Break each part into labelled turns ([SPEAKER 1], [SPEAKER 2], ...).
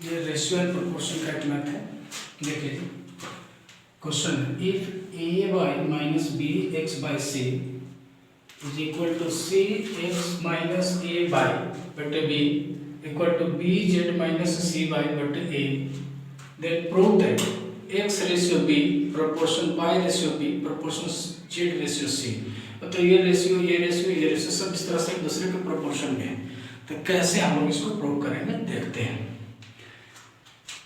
[SPEAKER 1] ये ratio and proportion का एक मैथ है। देखिए जी, question if a Y minus B x by c is equal to C x minus a y बटे b equal to b z minus c y बटे a, then prove that x ratio b proportion y ratio b proportion z ratio c. तो ये ratio सब इस तरह से एक दूसरे के प्रोपोर्शन में है। तो कैसे हम लोग इसको प्रूव करेंगे देखते हैं।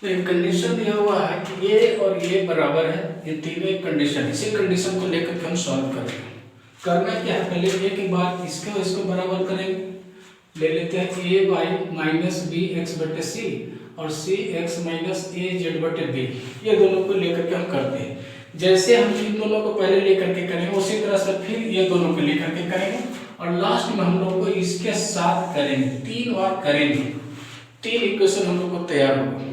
[SPEAKER 1] तो एक कंडीशन दिया हुआ है कि ये और ये बराबर है, ये तीनों एक कंडीशन, इसी कंडीशन को लेकर के हम सॉल्व करेंगे। करना क्या है, पहले एक बार इसको बराबर करेंगे। ले लेते हैं ए वाई माइनस बी एक्स बटे सी और सी एक्स माइनस ए जेड बटे बी, ये दोनों को लेकर के हम करते हैं। जैसे हम इन दोनों को पहले लेकर के करेंगे उसी तरह से फिर ये दोनों को लेकर के करेंगे और लास्ट में हम लोग को इसके साथ करेंगे, 3 बार करेंगे। 3 इक्वेशन हम लोग को तैयार होगा।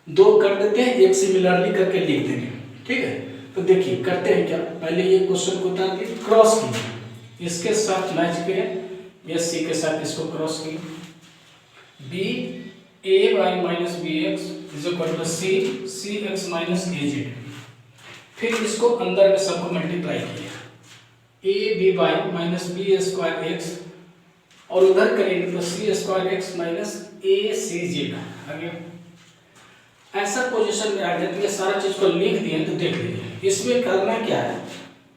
[SPEAKER 1] 2 कर देते हैं, एक सिमिलरली करके लिख देंगे, ठीक है। तो देखिए करते हैं क्या, पहले ये क्वेश्चन को उतार के क्रॉस किए, इसके साथ मैच किए, ये सी के साथ इसको क्रॉस किए, B A Y minus B X is equal to C x minus A Z. फिर इसको अंदर में सबको मल्टीप्लाई किया, A B Y minus B square X और उधर करेंगे तो C square X minus A C Z. आगे ऐसा पोजीशन में आ जाती है, सारा चीज को लिख दिए तो देख लीजिए। इसमें करना क्या है,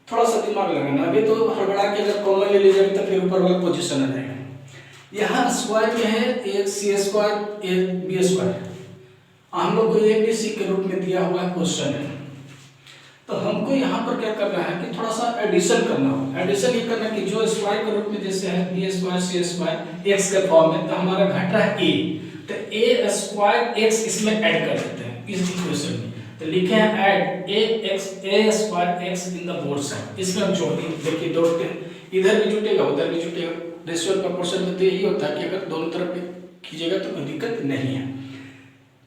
[SPEAKER 1] थोड़ा सा दिमाग लगाना। अभी तो हड़बड़ा के अगर कॉमन ले लीजिए तो फिर ऊपर वाला पोजीशन आ जाएगा। यहाँ स्क्वायर में है एक सी स्क्वायर एक बी स्क्वायर, हम लोग को ए बी सी के रूप में दिया हुआ क्वेश्चन है। तो हमको यहाँ पर क्या करना है कि थोड़ा सा एडिशन करना हो। एडिशन ये करना कि जो स्क्वायर के रूप में जैसे है बी स्क्वायर सी स्क्वायर एक्स के फॉर्म में, तो हमारा घट रहा है ए, तो ए स्क्वायर एक्स इसमें ऐड कर देते हैं इस इक्वेशन में। तो लिखे हैं add a square x in the both side. इसमें हम जोड़ दें, देखिए जोड़ते हैं, इधर भी जुटेगा उधर भी जुटेगा। रेशियो प्रोपोर्शन में तो यही होता है कि अगर दोनों तरफ कीजिएगा तो कोई दिक्कत नहीं है।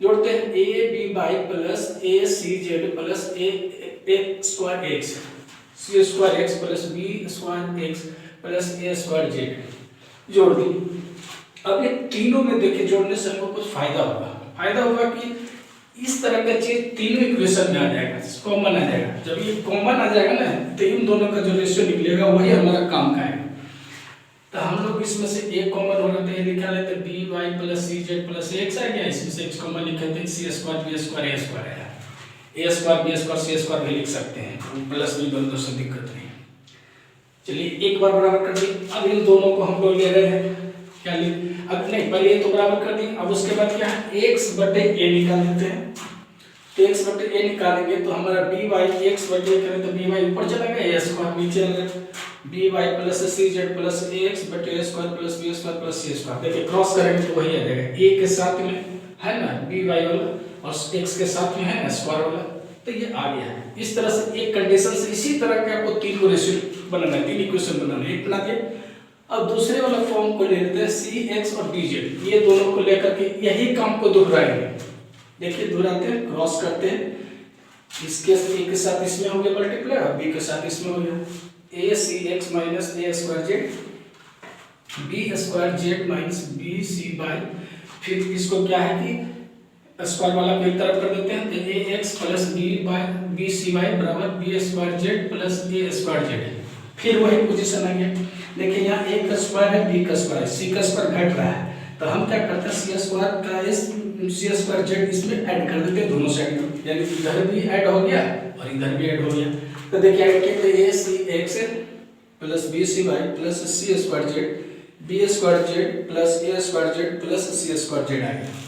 [SPEAKER 1] जोड़ते हैं A B by plus A C Z plus A square X, C square X plus B square X plus A square Z जोड़ दी। अब ये तीनों में देखिए जोड़ने से हमको कुछ फायदा होगा कि इस तरह का चीज तीनों इक्वेशन में आ जाएगा, कॉमन आ जाएगा। जब ये कॉमन आ जाएगा ना तो इन दोनों का जो रेशियो निकलेगा वही हमारा काम का है। तो हम लोग इसमें से एक कॉमन हो रहा था, ये लिखा लेते बी वाई प्लस सी जेड प्लस एक्स आ गया, इसमें से एक्स कॉमन लिख देते सी स्क्वायर बी स्क्वायर ए स्क्वायर है, ए स्क्वायर बी स्क्वायर सी स्क्वायर भी लिख सकते हैं, प्लस भी बन दो से दिक्कत नहीं। चलिए एक बार बराबर कर दिए। अब इन दोनों को हम लोग ले रहे हैं क्या अब नहीं, पहले ये तो बराबर कर दिए। अब उसके बाद क्या है, x बटे a निकाल देते हैं। तो x बटे a निकालेंगे तो हमारा b y x बटे a करें तो b y ऊपर चला गया, a स्क्वायर नीचे आ गया, b y plus c z plus ax बटे a square plus b square plus c square. देखिए क्रॉस करेंगे तो वही आ जाएगा, a के साथ में है ना b y वाला और x के साथ में है स्क्वायर वाला, तो ये आ गया है। इस तरह से एक कंडीशन से इसी तरह के आपको 3 को रेशियो बनाना है, 3 इक्वेशन बनाना है। एक बना दिया, अब दूसरे वाला फॉर्म को ले लेते हैं सी एक्स और डी जेड, ये दोनों को लेकर के यही काम को दोहराएंगे। देखिए दोहराते हैं, क्रॉस करते हैं, इसके ए के साथ इसमें हो गया मल्टीप्लाई और बी के साथ इसमें हो गया a c x minus a square z b square z minus b c y, फिर इसको क्या है कि स्क्वायर वाला को एक तरफ कर देते हैं, तो a x plus b y b c y बराबर बी स्क्वायर जेड प्लस ए स्क्वायर जेड। फिर वही पोजीशन आ गया। देखिए यहाँ ए का स्क्वायर है, बी का स्क्वायर है, सी का स्क्वायर घट रहा है, तो हम क्या करते हैं सी स्क्वायर का सी स्क्वायर जेड इसमें ऐड कर देते हैं दोनों साइड में, यानी इधर भी ऐड हो गया और इधर भी ऐड हो गया। तो देखिए ऐड किया तो a c x plus b c y plus c square z b square z plus A square z plus c square z आ गया।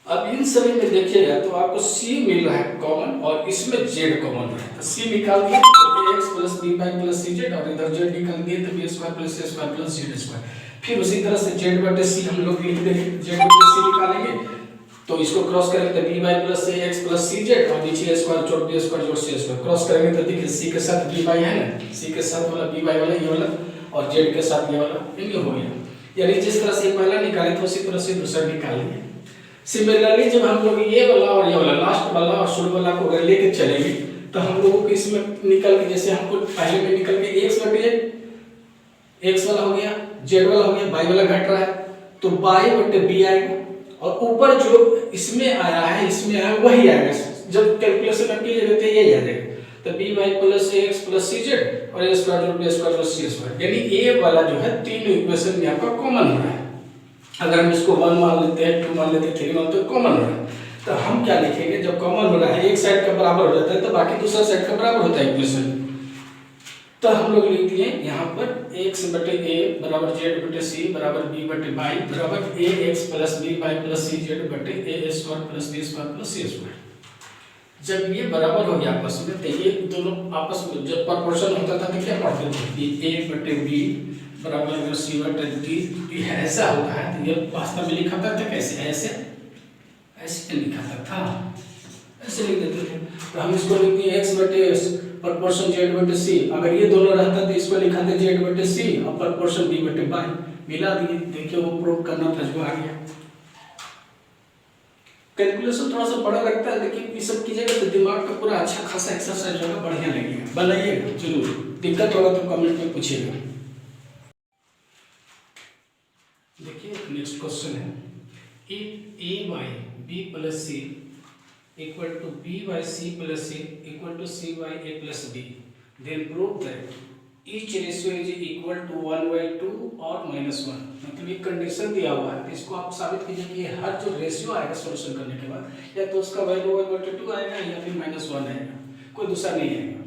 [SPEAKER 1] अब इन सभी में देखिएगा तो आपको c मिल रहा है कॉमन और इसमें z कॉमन है, तो c निकाल दिया तो ax plus b by plus C Z और इधर z निकाल दिए तो b square plus c square plus z square. फिर उसी तरह से z बटे c हम लोग लिख देंगे, z बटे c निकालेंगे तो इसको क्रॉस करेंगे तो b by plus ax plus C Z और नीचे स्क्वायर जोड़ b स्क्वायर जोड़ c स्क्वायर, क्रॉस करेंगे तो देखिए c के साथ b बाई है ना, c के साथ वाला b बाई वाला ये वाला और z के साथ ये वाला, ये हो गया। यानी जिस तरह से पहला निकाले तो उसी तरह से दूसरा निकालेंगे। सिमिलरली जब हम लोग ये वाला और ये वाला लास्ट वाला और शुरू वाला को अगर लेके चलेंगे तो हम लोगों को इसमें निकल के, जैसे हमको पहले में निकल के x बटे x वाला हो गया, z वाला हो गया, y वाला घट रहा है तो y बटे b आएगा और ऊपर जो इसमें आया है वही आएगा। जब कैलकुलेशन आप कीजिएगा तो यही आ जाएगा। तो b y plus a x plus C Z और a square root b square plus c square, यानी ए वाला जो है तीनों इक्वेशन में आपका कॉमन हो रहा है। अगर हम इसको 1 मान लेते हैं, 2 मान लेते हैं, 3 मान लेते हैं, कॉमन हो रहा है, तो हम क्या लिखेंगे, जब कॉमन हो रहा है एक साइड का बराबर हो जाता है तो बाकी दूसरा साइड का बराबर होता है इक्वेशन। तो हम लोग लिख दिए यहाँ पर एक्स बटे ए बराबर जेड बटे सी बराबर बी बटे वाई बराबर a x plus b y plus C z बटे a square plus B square plus c square. जब ये बराबर हो गया आपस में, तो ये दोनों आपस में जब प्रोपोर्शन होता था तो क्या पढ़ते थे, ए बटे बी बराबर सी बटे डी, ऐसा होता है। तो ये वास्तव में लिखा था कैसे, ऐसे लिखा था, ऐसे लिख देते थे। तो हम इसको लिख दिए एक्स बटे प्रोपोर्शन जेड बटे सी। अगर ये दोनों रहता तो इसको लिखा था जेड बटे सी और प्रोपोर्शन बी बटे वाई, मिला दिए। देखिए वो प्रूव करना था जो आ गया। कैलकुलेशन थोड़ा सा बड़ा लगता है, लेकिन ये सब कीजिएगा तो दिमाग का पूरा अच्छा खासा एक्सरसाइज होगा, बढ़िया लगेगा। बनाइएगा जरूर, दिक्कत होगा तो कमेंट में पूछिएगा। देखिए नेक्स्ट क्वेश्चन है, if A by B plus C equal to b by c plus a equal to c by a plus b, then prove that each ratio is equal to 1 by 2 or -1। मतलब ये condition दिया हुआ है, इसको आप साबित कीजिए कि हर जो रेशियो आएगा सॉल्यूशन करने के बाद या तो उसका वैल्यू 1/2 आएगा या फिर -1 आएगा, कोई दूसरा नहीं आएगा।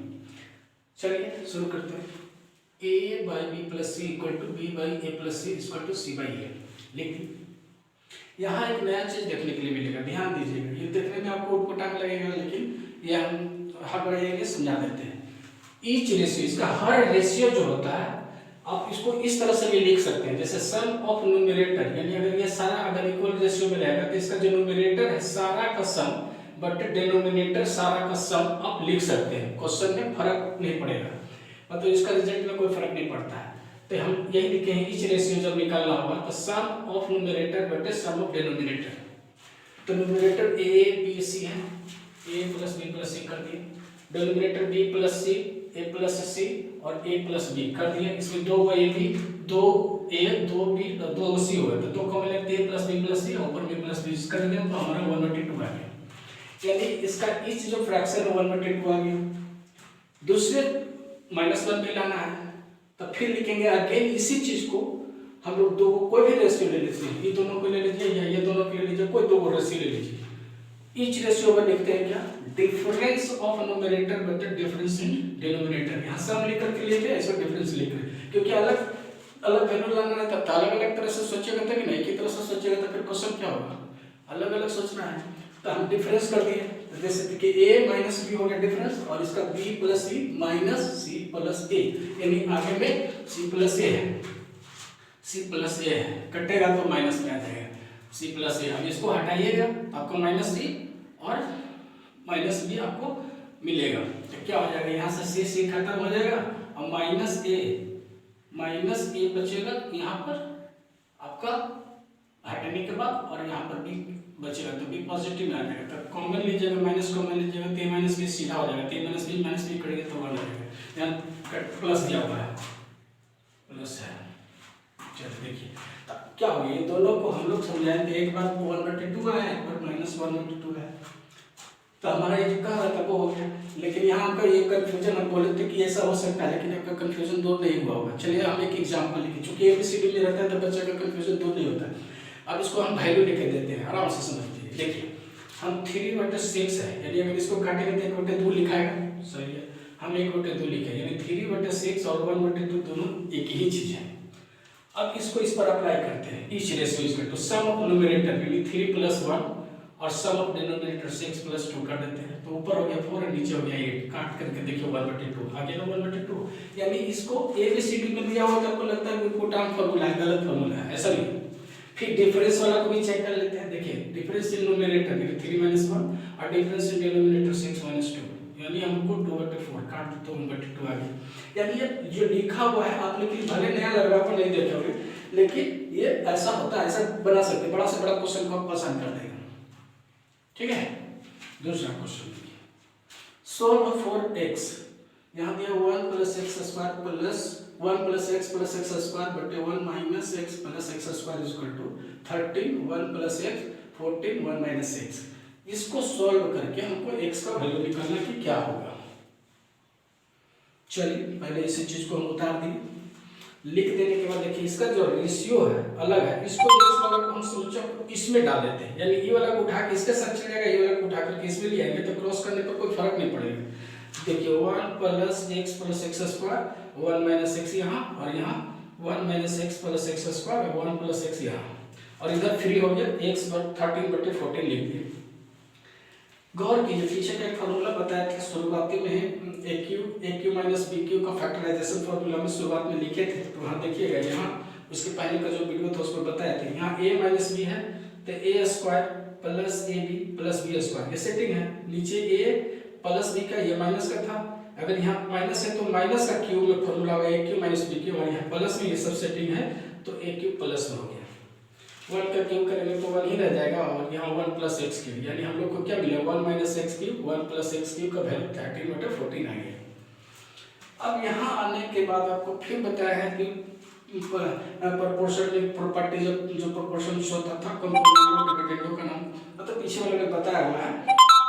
[SPEAKER 1] चलिए शुरू करते हैं। a by b plus c equal to b by a plus c equal to c by a। लेकिन यहाँ एक नया चीज देखने के लिए मिलेगा, ध्यान दीजिएगा। ये देखने में आपको उटपटांग लगेगा, लेकिन ये हम हर बढ़िया समझा देते हैं। ईच रेशियो, इसका हर रेशियो जो होता है आप इसको इस तरह से भी लिख सकते हैं, जैसे सम ऑफ न्यूमरेटर, यानी अगर ये सारा अगर इक्वल रेशियो में रहेगा तो इसका जो न्यूमरेटर है सारा का सम बट डिनोमिनेटर सारा का सम आप लिख सकते हैं। क्वेश्चन में फर्क नहीं पड़ेगा, मतलब इसका रिजल्ट में कोई फर्क नहीं पड़ता है। तो हम यही लिखे हैं, ईच रेशियो जब निकालना होगा तो सम ऑफ न्यूमरेटर बटे सम ऑफ डिनोमिनेटर। तो न्यूमरेटर ए बी सी है, ए प्लस बी प्लस सी कर दिए, डिनोमिनेटर बी प्लस सी ए प्लस सी और ए प्लस बी कर दिए। इसमें दो ए बी, दो ए, दो बी, दो सी हो गए, तो दो कॉमन लेते ए प्लस बी प्लस सी, ऊपर बी प्लस बी कर दिया तो हमारा 1/2 आ गया। यानी इसका ईच जो फ्रैक्शन है 1/2 आ गया। दूसरे -1 पे लाना है तो फिर लिखेंगे अगेन इसी चीज को हम लोग दो कोई भी रेशियो ले लीजिए, ये दोनों को ले लीजिए या ये दोनों को ले लीजिए, कोई दो रेशियो ले लीजिए। ईच रेशियो में लिखते हैं क्या, डिफरेंस ऑफ न्यूमरेटर बटे डिफरेंस इन डिनोमिनेटर। यहाँ सम लिख करके लेते हैं, ऐसा डिफरेंस लिख रहे हैं, क्योंकि अलग अलग वैल्यू लाना है तब अलग अलग तरह से सोचेगा तभी नहीं, एक ही तरह से सोचेगा तो फिर क्वेश्चन क्या होगा, अलग अलग सोचना है। तो हम डिफरेंस कर दिए, जैसे कि a माइनस बी हो गया डिफरेंस, और इसका b प्लस सी माइनस सी प्लस ए, यानी आगे में c प्लस ए है, c प्लस ए है, कटेगा तो माइनस में आ जाएगा c प्लस ए। अब इसको हटाइएगा तो आपको माइनस सी और माइनस बी आपको मिलेगा। तो क्या हो जाएगा, यहाँ से c खत्म हो जाएगा और माइनस ए बचेगा यहाँ पर आपका हटाने के बाद, और यहाँ पर b बचेगा तो b पॉजिटिव में आ जाएगा। तो कॉमन लीजिएगा, माइनस कॉमन लीजिएगा तो माइनस बी सीधा हो जाएगा, तो माइनस बी करेंगे तो 1 हो जाएगा। यहाँ प्लस दिया हुआ है, प्लस है। चलिए देखिए क्या हो गया, ये दोनों को हम लोग समझाएंगे, एक बार 1/2 आया, एक बार -1/2 है, तो हमारा ये जो कहा रहा था वो हो गया। लेकिन यहाँ आपका ये कंफ्यूजन, हम बोले थे कि ऐसा हो सकता है, लेकिन आपका कंफ्यूजन दूर नहीं हुआ होगा। चलिए हम एक एग्जाम्पल लिखें, चूंकि ABCD में रहता है तो बच्चे का कंफ्यूजन दूर नहीं होता है। अब इसको हम वैल्यू लिख देते हैं, आराम से समझिए। देखिए हम 3/6 है, यानी अगर इसको काटेंगे तो 1/2 लिखाएगा, सही है, हम 1/2 लिखे, यानी 3/6 और 1/2 दोनों एक ही चीज है। अब इसको इस पर अप्लाई करते हैं, each ratio is to sum of numerator यानी 3 + 1 और सम ऑफ डिनोमिनेटर 6 + 2 कर देते हैं। तो ऊपर हो गया 4 और नीचे हो गया 8, काट करके देखिए 1/2 आ गया ना 1/2। यानी इसको ABCD में दिया हुआ तो आपको लगता है कि कोटांग फार्मूला है, गलत फार्मूला है, ऐसा नहीं। फिर डिफरेंस वाला को भी चेक कर लेते हैं। देखिए डिफरेंस इन न्यूमरेटर 3 - 1 और डिफरेंस इन डिनोमिनेटर 6 - 2, यानी हमको 2/4 काट दो तो 1/2 आ गया। यानी ये जो लिखा हुआ है आप लेकिन भले नया लग रहा है, नहीं देखे होंगे, लेकिन ये ऐसा होता है, ऐसा बना सकते, बड़ा से बड़ा क्वेश्चन को पसंद कर देगा। ठीक है, दूसरा क्वेश्चन सोल्व फॉर x, यहाँ दिया 1 + x² प्लस 1 + x + x² बटे 1 - x + x² = 13 1 + x 14 1 minus x. इसको सॉल्व करके हमको x का वैल्यू निकालना कि क्या होगा। चलिए पहले इसी चीज को हम उतार दिए, लिख देने के बाद देखिए इसका जो रेशियो है अलग है, इसको इस वाला को हम सोचा इसमें डाल देते हैं, यानी ये वाला को उठा के इसके साथ चल जाएगा, ये वाला को उठा करके इसमें ले आएंगे तो क्रॉस करने पर कोई फर्क नहीं पड़ेगा। देखिए 1 plus x square 1 minus x यहाँ, और यहाँ 1 minus x plus x square 1 plus x यहाँ, और इधर फ्री हो गया x 13/14 लिख दिए। गौर कीजिए पीछे का एक फॉर्मूला बताया था शुरुआती में, ए क्यू माइनस बी क्यू का फैक्टराइजेशन फॉर्मूला में शुरुआत में लिखे थे, तो वहाँ देखिएगा यहाँ उसके पहले का जो वीडियो था उसमें बताया था। यहाँ a माइनस बी है तो a square plus a b plus B square, ये सेटिंग है। नीचे a प्लस बी का ये माइनस का था, अगर यहाँ माइनस है तो माइनस का क्यूब में फॉर्मूला होगा ए क्यू माइनस बी क्यू, और यहाँ प्लस में ये सब सेटिंग है तो ए क्यू प्लस में हो गया। 1 का क्यूब करेंगे तो 1 ही रह जाएगा, और यहाँ 1 प्लस एक्स क्यूब, यानी हम लोग को क्या मिला 1 minus x cube 1 plus x cube का वैल्यू 13/14 आ गया। अब यहाँ आने के बाद आपको फिर बताया है कि प्रोपोर्शन प्रॉपर्टी जो प्रोपोर्शन होता था कंपोनेंट डिविडेंडो का नाम मतलब पीछे वाले में बताया हुआ है।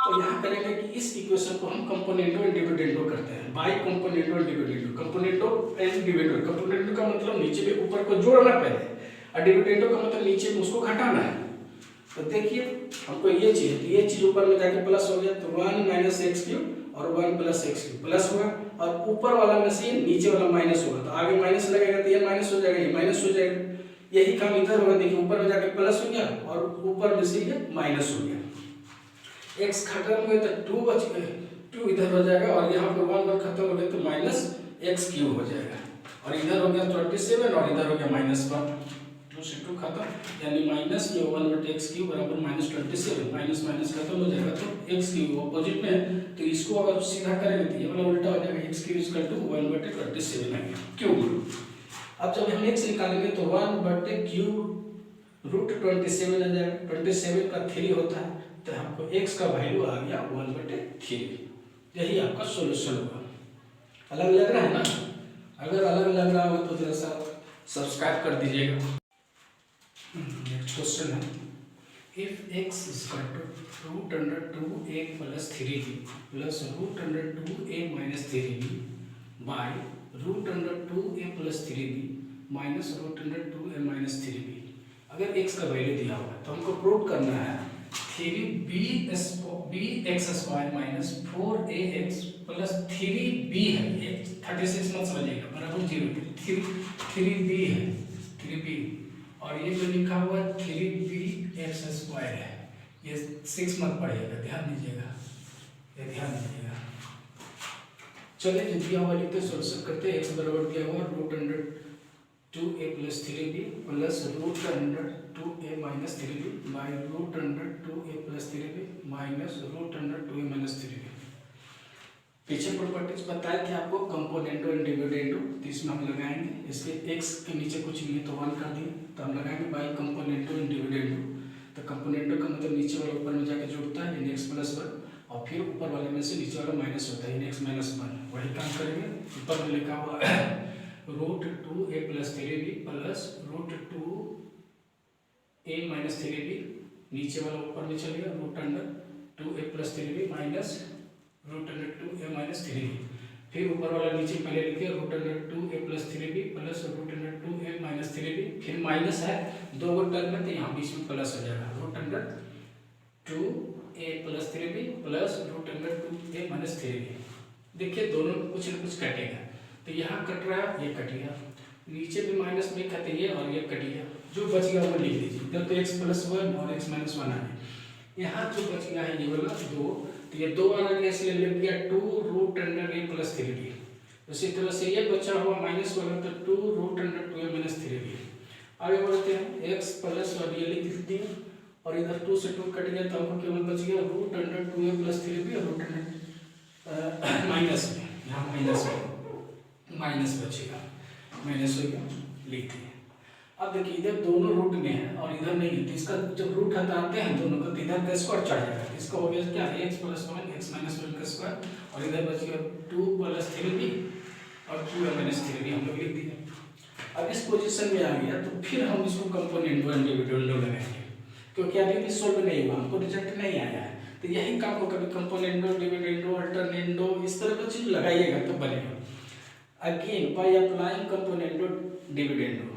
[SPEAKER 1] तो यहाँ करेंगे कि इस इक्वेशन को हम कंपोनेंटो एंड डिविडेंडो करते हैं, by componendo and dividendo. Componendo and dividendo, componendo का मतलब नीचे में ऊपर को जोड़ना पहले, और डिविडेंडो का मतलब नीचे में उसको घटाना है। तो देखिए हमको ये चाहिए, तो ये चीज ऊपर में जाके प्लस हो गया, तो 1 माइनस एक्स क्यूब और 1 प्लस एक्स क्यूब प्लस होगा, और ऊपर वाला में से नीचे वाला माइनस होगा, तो आगे माइनस लगेगा तो ये माइनस हो जाएगा, ये माइनस हो जाएगा। यही काम इधर होगा, देखिए ऊपर में जाके प्लस हो गया और ऊपर में से ये माइनस हो गया। एक्स खत्म हुए तो 2 बच गए, 2 इधर हो जाएगा, और यहाँ पे 1 खत्म हो गया तो माइनस एक्स क्यूब हो जाएगा, और इधर हो गया 27 और इधर हो गया -1, 2 से 2 खत्म, यानी माइनस ये 1/x क्यूब बराबर -27, माइनस माइनस खत्म हो जाएगा तो x क्यूब ऑपोजिट में है, तो इसको अगर सीधा करेंगे तो ये वाला उल्टा हो जाएगा, x क्यूब इक्वल टू 1/27 आएगा क्यूब। अब जब हम x निकालेंगे तो 1/क्यूब रूट 27 आ जाएगा, 27 का 3 होता है, तो हमको x का वैल्यू आ गया 1/3। यही आपका सॉल्यूशन होगा। अलग लग रहा है ना? अगर अलग लग रहा हो तो जरा सा सब्सक्राइब कर दीजिएगा। नेक्स्ट क्वेश्चन है, if x equal to √2a plus 3b plus √2a minus 3b by √2a plus 3b minus √2a minus 3b, अगर x का वैल्यू दिया हुआ है तो हमको प्रूव करना है 3bx square minus 4ax plus 3b है, 36 मत समझिएगा बराबर 0, 3b है 3b, और ये जो लिखा हुआ 3bx स्क्वायर है, ये 6 मत पढ़िएगा, ध्यान दीजिएगा, ये ध्यान दीजिएगा। चलिए जो दिया हुआ लिखते सॉल्यूशन करते हैं। x बराबर दिया हुआ √2a plus 3b plus √2a minus 3b by √2a plus 3b minus √2a minus 3b। पीछे प्रॉपर्टीज बताए थे आपको कंपोनेंटो एंड डिविडेंडो, तो इसमें हम लगाएंगे, इसके x के नीचे कुछ नहीं है तो 1 कर दिए, तो हम लगाएंगे बाय कंपोनेंटो एंड डिविडेंडो। तो कंपोनेंटो का मतलब नीचे वाला ऊपर में जाके जुड़ता है, यानी x प्लस 1, और फिर ऊपर वाले में से नीचे वाला माइनस होता है, यानी x माइनस 1। वही काम करेंगे, ऊपर में लिखा हुआ √2a plus 3b plus √2a minus 3b, नीचे वाला ऊपर में चलेगा √2a plus 3b minus √2a minus 3b, फिर ऊपर वाला नीचे पहले लिखे √2a plus 3b plus √2a minus 3b, फिर माइनस है 2 टर्म में तो यहाँ बीच में प्लस हो जाएगा √2a plus 3b plus √2a minus 3b। देखिए दोनों कुछ न कुछ कटेगा, तो यहाँ कट रहा है, ये कट गया, नीचे भी माइनस में कटेगा और ये कट गया, जो बच गया वो लिख दीजिए। इधर तो x प्लस 1 और x माइनस 1 आ गया, यहाँ जो बच गया है ये वाला 2, तो ये 2 आ गया इसलिए लिख दिया 2√a प्लस 3b। उसी तरह से ये बचा हुआ माइनस वाला तो 2√2a माइनस 3b। आगे बढ़ते हैं, x प्लस 1 ये लिख दिए, और इधर 2 से 2 कट गया तो हमको केवल बच गया √2a प्लस 3b और माइनस में, यहाँ माइनस बचेगा, माइनस हो गया, लिख दिए। अब देखिए इधर दोनों रूट में है और इधर नहीं है, तो इसका जब रूट हटाते हैं दोनों का, तो इधर का स्क्वायर चढ़ जाएगा, इसका हो गया क्या x प्लस 1 x माइनस 1 का स्क्वायर, और इधर बच गया 2 प्लस 3b और 2a माइनस 3b हम लोग लिख दिए। अब इस पोजीशन में आ गया तो फिर हम इसको कंपोनेंट एंड डिविडेंडो लगाएंगे। क्योंकि अभी भी सोल्व नहीं हुआ, हमको रिजल्ट नहीं आया है। तो यही काम को कभी कंपोनेंडो, डिविडेंडो, अल्टरनेंडो इस तरह का चीज लगाइएगा तो बनेगा। Again by applying componendo dividendo,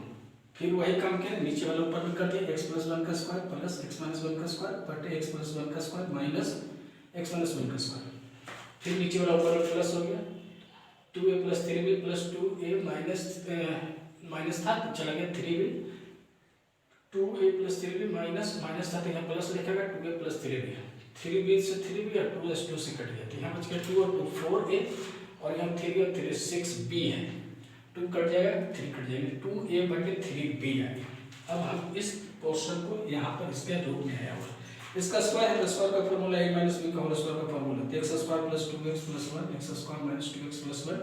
[SPEAKER 1] फिर वही काम किया, नीचे वाला ऊपर में कर दिया, x प्लस 1 का स्क्वायर प्लस x माइनस 1 का स्क्वायर बटे x प्लस 1 का स्क्वायर माइनस x माइनस 1 का स्क्वायर, फिर नीचे वाला ऊपर में प्लस हो गया 2a plus 3b plus 2a minus था तो चला गया 3b, 2a plus 3b minus था तो यहाँ प्लस लिखेगा 2a प्लस 3b, 3b से 3b और 2 प्लस 2 से कट गया तो यहाँ बच गया 2 और 2 4a और यहाँ 3 और 3 6b है, 2 कट जाएगा 3 कट जाएगा 2a बटे 3b आ गया। अब हम इस पोर्शन को यहाँ पर इसके रूप में आया हुआ, इसका स्क्वायर है, स्क्वायर का फार्मूला a माइनस b का होल स्क्वायर का formula x square plus 2x plus 1 x square minus 2x plus 1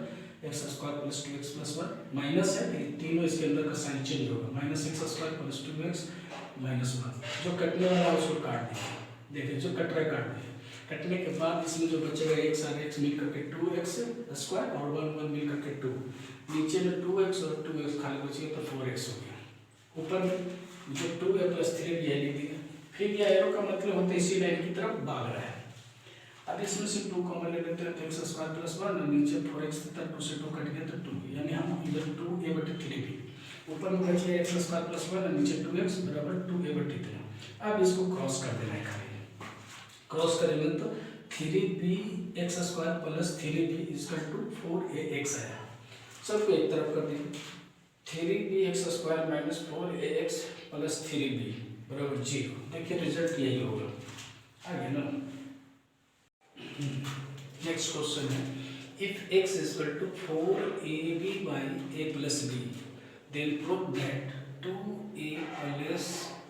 [SPEAKER 1] x square plus 2x plus 1 minus है तो तीनों इसके अंदर का साइन चेंज होगा, minus x square plus 2x minus 1, जो कटने वाला है उसको काट दीजिए, देखिए जो कट रहा है काट दीजिए, कटने के बाद इसमें जो बचेगा x और x मिल करके 2x स्क्वायर और 1 1 मिल करके 2, नीचे में 2x और 2x खाली बचेगा तो 4x हो गया, ऊपर में जो 2a प्लस 3b है लिख दिया, फिर ये एरो का मतलब होता है इसी लाइन की तरफ भाग रहा है। अब इसमें से 2 कॉमन ले लेते हैं तो x स्क्वायर प्लस 1 और नीचे 4x था 2 से 2 कट गया तो 2, यानी हम इधर 2a बटे 3b, ऊपर में बचे x स्क्वायर प्लस 1 और नीचे 2x बराबर 2a बटे 3। अब इसको क्रॉस कर देना है, खाली क्रॉस करेंगे तो 3b x square plus 3b equal to 4ax आया, सबको एक तरफ कर देंगे, 3b x square minus 4ax plus 3b बराबर 0, देखिए रिजल्ट यही होगा, आ गया ना। नेक्स्ट क्वेश्चन है, if x is equal to 4ab by a plus b then prove that 2a plus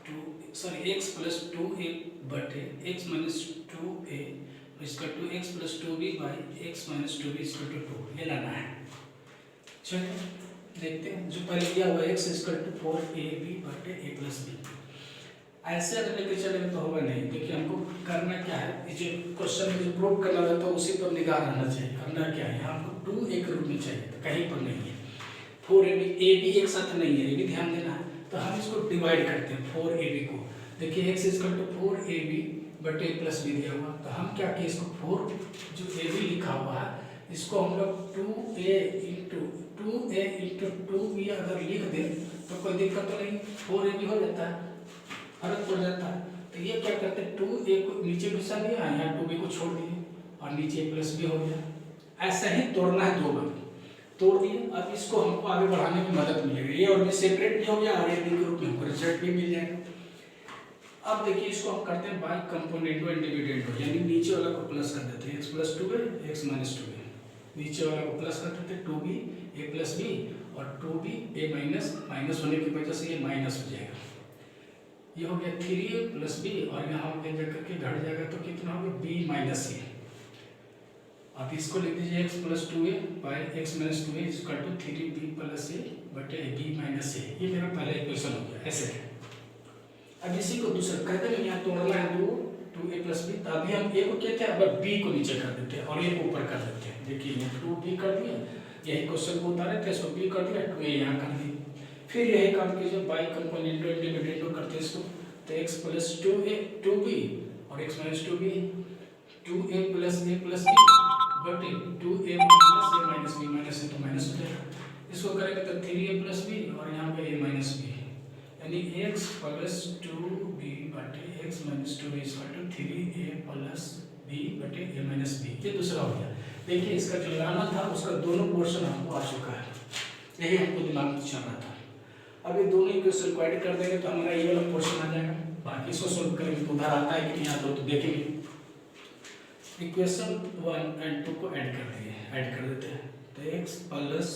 [SPEAKER 1] 2 x plus 2a बटे x minus 2a is equal to x plus 2b by x minus 2b is equal to 2, ये लाना है। चलिए देखते हैं, जो पहले दिया हुआ x is equal to 4ab बटे a plus b, ऐसे अगर लेके चलेंगे तो होगा नहीं। देखिए हमको करना क्या है, ये जो क्वेश्चन में जो प्रूव करना रहता है उसी पर निगाह रहना चाहिए। करना क्या है, हमको 2 एक रूप में चाहिए तो कहीं पर नहीं है, 4ab a b एक साथ नहीं है, ये भी ध्यान देना है। तो हम इसको डिवाइड करते हैं 4ab को, देखिए x इक्वल टू 4ab बटे a प्लस b दिया हुआ, तो हम क्या किए इसको 4 जो ab लिखा हुआ है इसको हम लोग 2a इंटू 2b अगर लिख दें तो कोई दिक्कत तो नहीं, 4ab हो जाता है, फर्क पड़ जाता है। तो ये क्या करते हैं 2a को नीचे घुसा दिया, यहाँ 2b को छोड़ दिए और नीचे a प्लस b हो गया, ऐसा ही तोड़ना है, 2 बार तोड़ दिए। अब इसको हमको आगे बढ़ाने में मदद मिलेगी, ये और भी सेपरेट भी हो गया और ये b के रूप में हमको रिजल्ट भी मिल जाएगा। अब देखिए इसको हम करते हैं बाय कंपोनेंडो एंड डिविडेंडो, यानी नीचे वाला को प्लस कर देते हैं x plus 2a x minus 2a, नीचे वाला को प्लस कर देते हैं 2b a प्लस b और 2b a माइनस होने की वजह से ये माइनस हो जाएगा, ये हो गया 3a प्लस b और यहाँ पे जाकर के घट जाएगा तो कितना हो गया b माइनस a। अब इसको लिख दीजिए x plus 2a by x minus 2a equal to 3b plus a बटे b माइनस a, ये मेरा पहला इक्वेशन हो गया ऐसे। अब इसी को दूसरा कहते हैं यहाँ तोड़ना है 2a प्लस b, तो अभी हम a को कहते हैं, अब b को नीचे कर देते हैं और a को ऊपर कर देते हैं। देखिए यहाँ 2b कर दिया, यही क्वेश्चन को उतारे थे, इसको b कर दिया, 2a यहाँ कर दिया, फिर यही काम कीजिए बाय कंपोनेंडो एंड डिविडेंडो करते हैं इसको, तो x प्लस 2b और x minus 2b 2a plus a plus b बटे 2a माइनस b माइनस है तो माइनस हो जाएगा, इसको करेंगे तो 3a प्लस b और यहाँ पे a माइनस b, यानी x प्लस 2b बटे x minus 2b equal to 3a plus b बटे a माइनस b, ये दूसरा हो गया। देखिए इसका जो लाना था उसका दोनों पोर्शन हमको आ चुका है, यही हमको दिमाग में चल रहा था। अब ये दोनों इक्वेशन को ऐड कर देंगे तो हमारा ये वाला पोर्शन आ जाएगा, बाकी इसको सोल्व करेंगे तो उधर आता है कि नहीं आता तो देखेंगे। इक्वेशन 1 एंड 2 को ऐड कर दिए, ऐड कर देते हैं तो x प्लस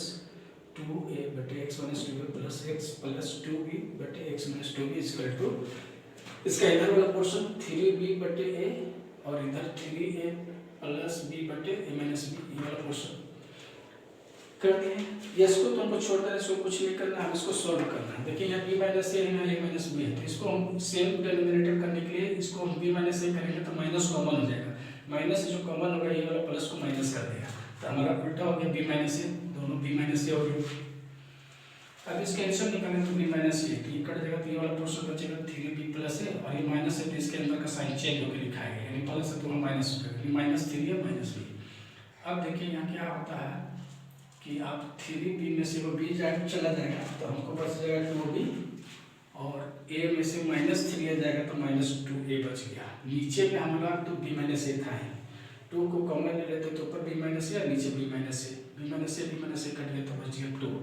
[SPEAKER 1] 2a बटे x minus 2a plus x plus 2b बटे x minus 2b equal to इसका इधर वाला पोर्शन 3b बटे a और इधर 3a प्लस b बटे a माइनस b, ये वाला पोर्शन कर दिए। इसको तो हमको छोड़ देना, इसको कुछ नहीं करना, हम इसको सॉल्व करना है। देखिए यहाँ b माइनस a है, a माइनस b है, तो इसको हम सेम डिनोमिनेटर करने के लिए इसको हम b माइनस a करेंगे तो माइनस कॉमन हो जाएगा, माइनस जो कॉमन होगा ये वाला प्लस को माइनस कर देगा, तो हमारा उल्टा हो गया b माइनस a, दोनों b माइनस a हो गया। अब इसका आंसर निकालें तो बी माइनस ए, तो ये कट जाएगा, तो ये वाला पोर्शन बचेगा 3b प्लस ए, और ये माइनस है तो इसके अंदर का साइन चेंज होकर लिखा है, यानी प्लस है तो हम माइनस हो जाएगा, माइनस 3 है माइनस बी। अब देखिए यहाँ क्या होता है कि आप 3b में से वो b चला जाएगा तो हमको बच जाएगा 2b, और a में से -3 आ जाएगा तो -2a बच गया। नीचे में हमारा तो b माइनस ए था, 2 को कॉमन ले लेते तो ऊपर b माइनस ए, नीचे b माइनस ए, b माइनस ए कट गया तो बच गया 2।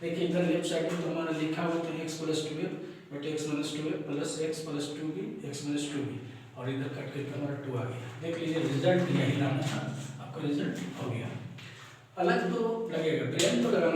[SPEAKER 1] देखिए इधर लेफ्ट साइड में तो हमारा लिखा हुआ तो x + 2a बटे x - 2a plus x + 2b x - 2b, और इधर कट के हमारा 2 आ गया। देख लीजिए रिजल्ट यही लाना था, आपका रिजल्ट हो गया। अलग तो लगेगा, ब्रेन तो लगाना